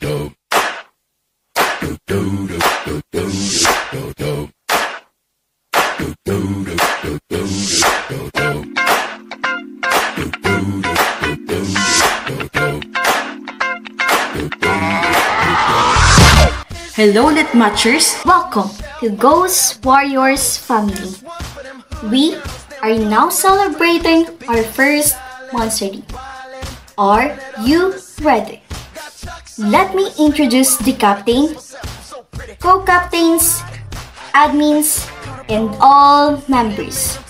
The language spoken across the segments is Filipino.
Hello, Lit Matchers! Welcome to Ghost Warriors family. We are now celebrating our first Monster League. Are you ready? Let me introduce the captain, co-captains, admins, and all members.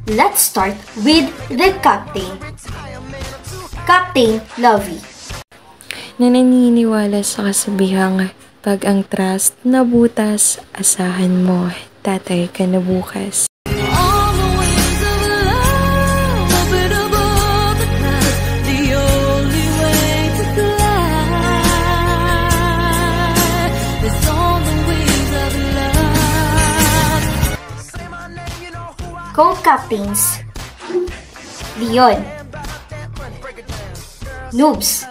Let's start with the captain. Captain Lovey. Naniniwala sa kasabihang pag ang trust nabutas, asahan mo, tatay ka na bukas. Co-captains, Leon, Noobs.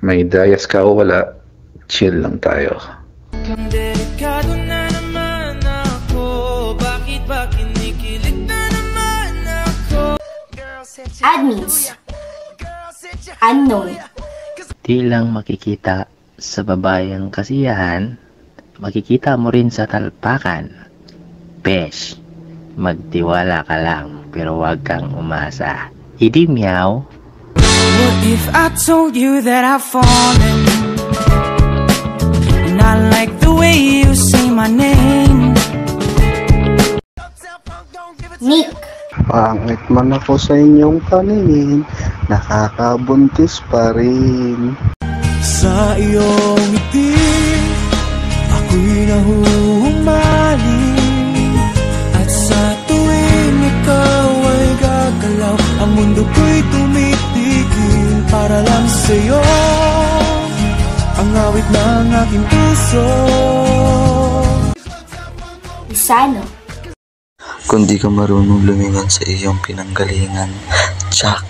May dayas ka o wala, chill lang tayo. Delikado na naman ako, bakit ba kinikilig na naman ako? Admins, Unknown. Di lang makikita sa babayang kasiyahan, makikita mo rin sa talpakan. Besh, magtiwala ka lang pero wag kang umasa. Hindi meow. What if I told you that I've fallen? And I like the way you say my name. Nick. Pangit man ako sa inyong paningin, nakakabuntis pa rin. Sa iyong ngiti, ako'y nahuhumaling. At sa tuwing ikaw ay gagalaw, ang mundo ko'y tumitigil para lang sa'yo. Ang awit ng aking puso. Isano. Kung di ka marunong lumingon sa iyong pinanggalingan, tsak,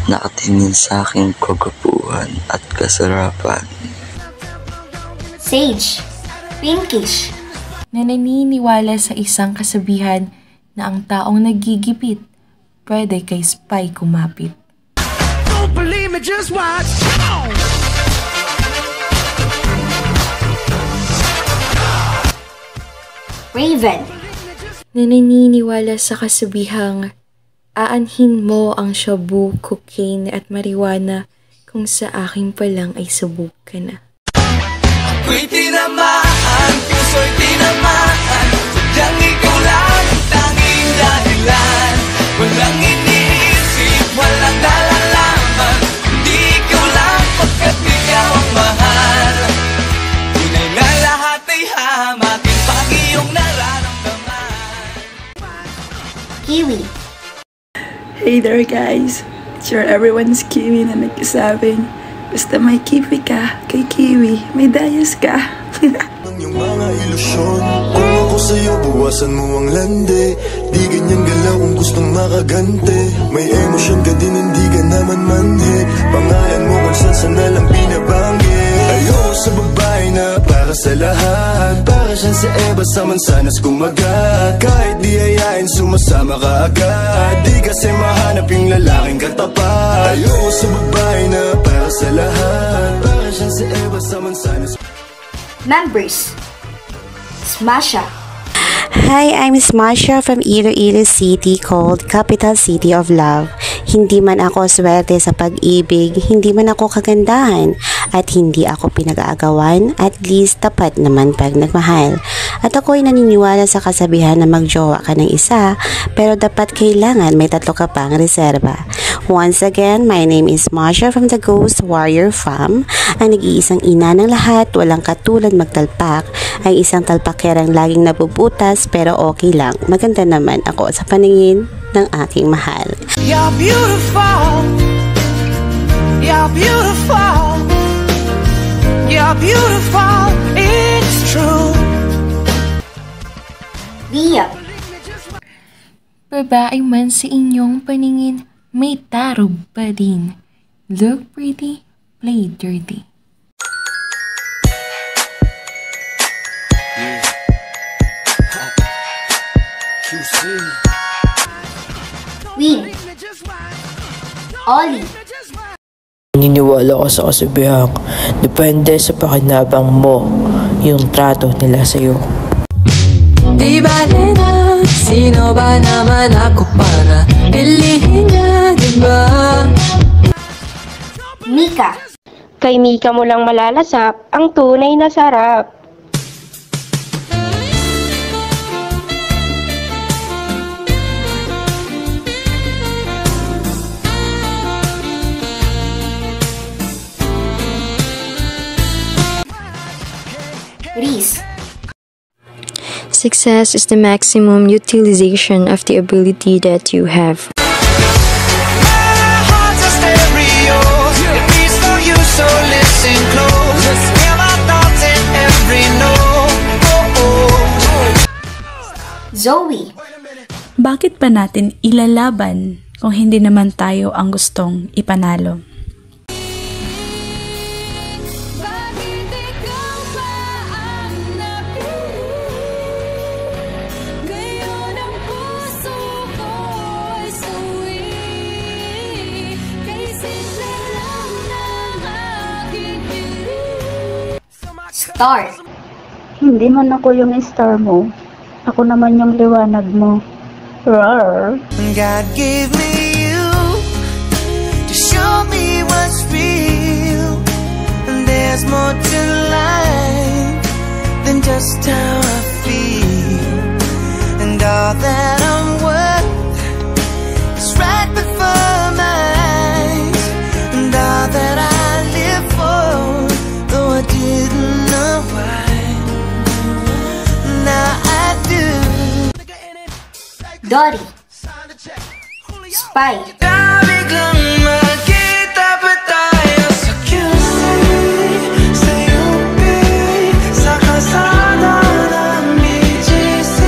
nakatingin sa aking kagapuhan at kasarapan. Sage, Pinkish. Naniniwala sa isang kasabihan na ang taong nagigipit, pwede kay spy kumapit. Don't believe me, just watch. Raven. Naniniwala sa kasabihang aanhin mo ang shabu, cocaine at marijuana kung sa akin pa lang ay subok ka na. Ako'y tinamaan, puso'y tinamaan, sadyang ikaw lang ang tanging dahilan. Walang iniisip, walang nalalaman, hindi ikaw lang pagkat ikaw ang mahal. Tunay na lahat ay hamakin pag iyong nararamdaman. Kiwi. Hey there guys, it's your everyone's Kiwi na nagsasabing basta may kiwi ka, kay Kiwi, may dayas ka. Yung mga ilusyon, kung ako sa'yo, buwasan mo ang lande. Di ganyan galaw kung gustong makagante. May emosyon ka din, hindi ka naman manhe. Pangalan mo kung saan na lang binabanggit. Ayoko sa babae na para sa lahat, para siyang si Eva sa mansanas kumagat. Kahit di ayain, sumasama ka agad. Di kasi mahanap yung lalaking katapat. Ayoko sa babae na para sa lahat, para siyang si Eva sa mansanas. Members. Smasha. Hi, I'm Smasha from Iloilo City, called Capital City of Love. Hindi man ako swerte sa pag-ibig, hindi man ako kagandahan, at hindi ako pinag-aagawan, at least tapat naman pag nagmahal. At ako'y naniniwala sa kasabihan na magjowa ka ng isa, pero dapat kailangan may tatlo ka pang reserba. Once again, my name is Masha from the Ghost Warrior Fam, ang nag-iisang ina ng lahat, walang katulad magtalpak, ay isang talpakerang laging nabubutas pero okay lang. Maganda naman ako sa paningin ng aking mahal. You're beautiful, you're beautiful, you're beautiful, it's true. Lia. Babae man sa inyong paningin, may tarog pa din. Look pretty, play dirty. Ollie. Naniniwala ko sa kasabihang depende sa pakinabang mo yung trato nila sa'yo. Di bale na, sino ba naman ako para pilihin niya, diba? Mika. Kay Mika mo lang malalasap ang tunay na sarap. Reese. Success is the maximum utilization of the ability that you have. Zoe. Bakit pa natin ilalaban kung hindi naman tayo ang gustong ipanalo? Star. Hindi man ako yung star mo. Ako naman yung liwanag mo. Roar. God gave me you to show me what's real. And there's more to life than just how I feel. And all that I'm worth is right before my eyes. And all that I live for, though I didn't know why, now I do. Dory. Spy. Biglang magkita pa tayo sa QC, sa UP, sa kalsada ng BGC.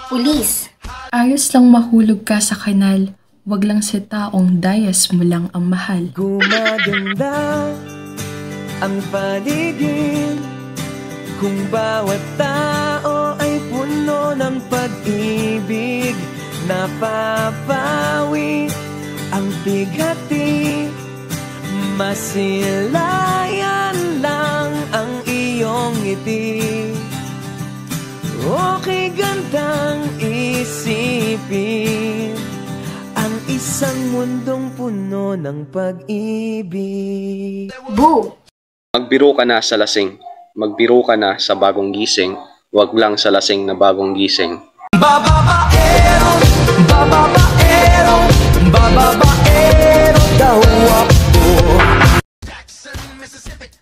Pulis. Ayos lang mahulog ka sa kanal, wag lang sa taong dayas mo lang ang mahal. Gumaganda ang paligid kung bawat tao ay puno ng pag-ibig. Napapawi ang bigati, masilayan lang ang iyong ngiti. Okay gandang isipin ang isang mundong puno ng pag-ibig. Boo. Magbiro ka na sa lasing, magbiro ka na sa bagong gising, wag lang sa lasing na bagong gising. Bababaero, bababaero, bababaero daw ako.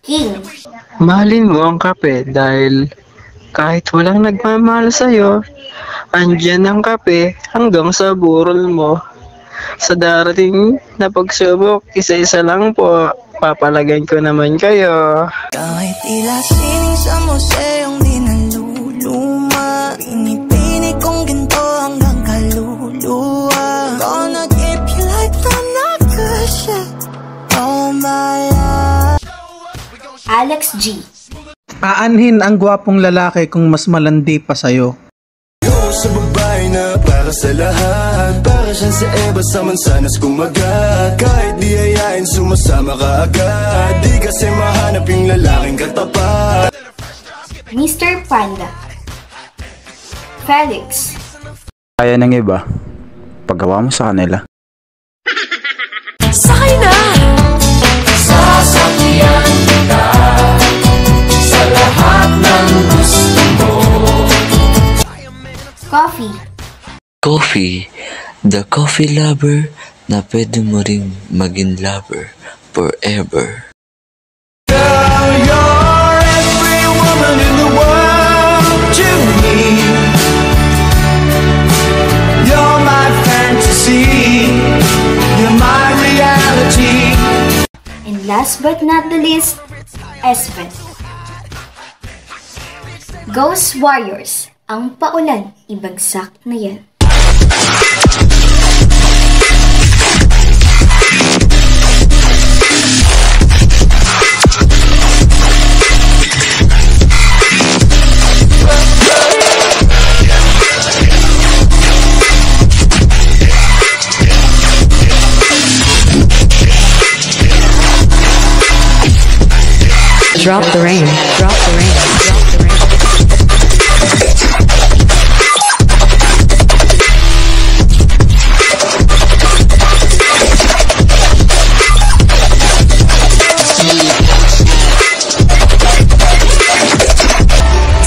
King. Mahalin mo ang kape dahil kahit walang nagmamahal sa'yo, andyan ang kape hanggang sa burol mo. Sa darating na pagsubok, isa-isa lang po, papalagyan ko naman kayo. Kahit ilasing sa museong di naluluma, pinipini kong ginto hanggang kaluluwa. Gonna keep you like the nakasya, oh my God. Alex G. Aanhin ang gwapong lalaki kung mas malandi pa sa'yo. Sa babae na para sa lahat, para siyang si Eva sa mansanas kumagat. Kahit di ayain, sumasama ka agad. Di kasi mahanap yung lalaking katapat. Mr. Panda. Felix. Kaya ng iba, paggawa mo sa kanila. Sakay na! Sasakyan kita sa lahat ng gusto mo. Coffee. Coffee, the coffee lover na pwede mo ring maging lover forever. Girl, you're every woman in the world to me. You're my fantasy, you're my reality. And last but not the least, Espen. Ghost Warriors. Ang paulan, ibagsak na yan. Drop the rain. Drop the rain. Drop the rain.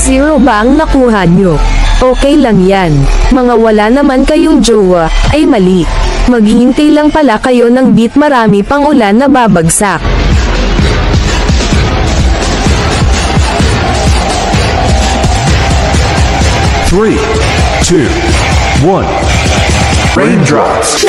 Zero ba ang nakuha nyo? Okay lang yan. Mga wala naman kayong jowa, ay mali. Maghihintay lang pala kayo ng beat, marami pang ulan na babagsak. Three, two, one. Raindrops.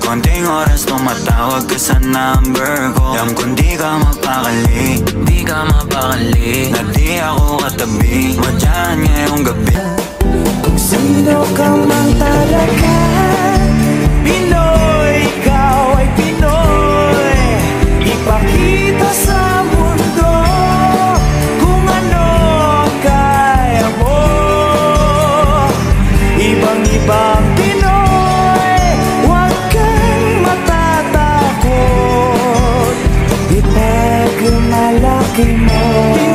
Konting oras tumatawag ka sa number ko. Alam kung di ka mapakali, di ka mapakali, na di ako katabi mo dyan ngayong gabi. Kung sino ka man talaga, Pinoy, ikaw ay Pinoy. Ipakita sa mundo kung ano kaya mo. Ibang-ibang Pinoy, huwag kang matatakot. Ipagmalaki mo.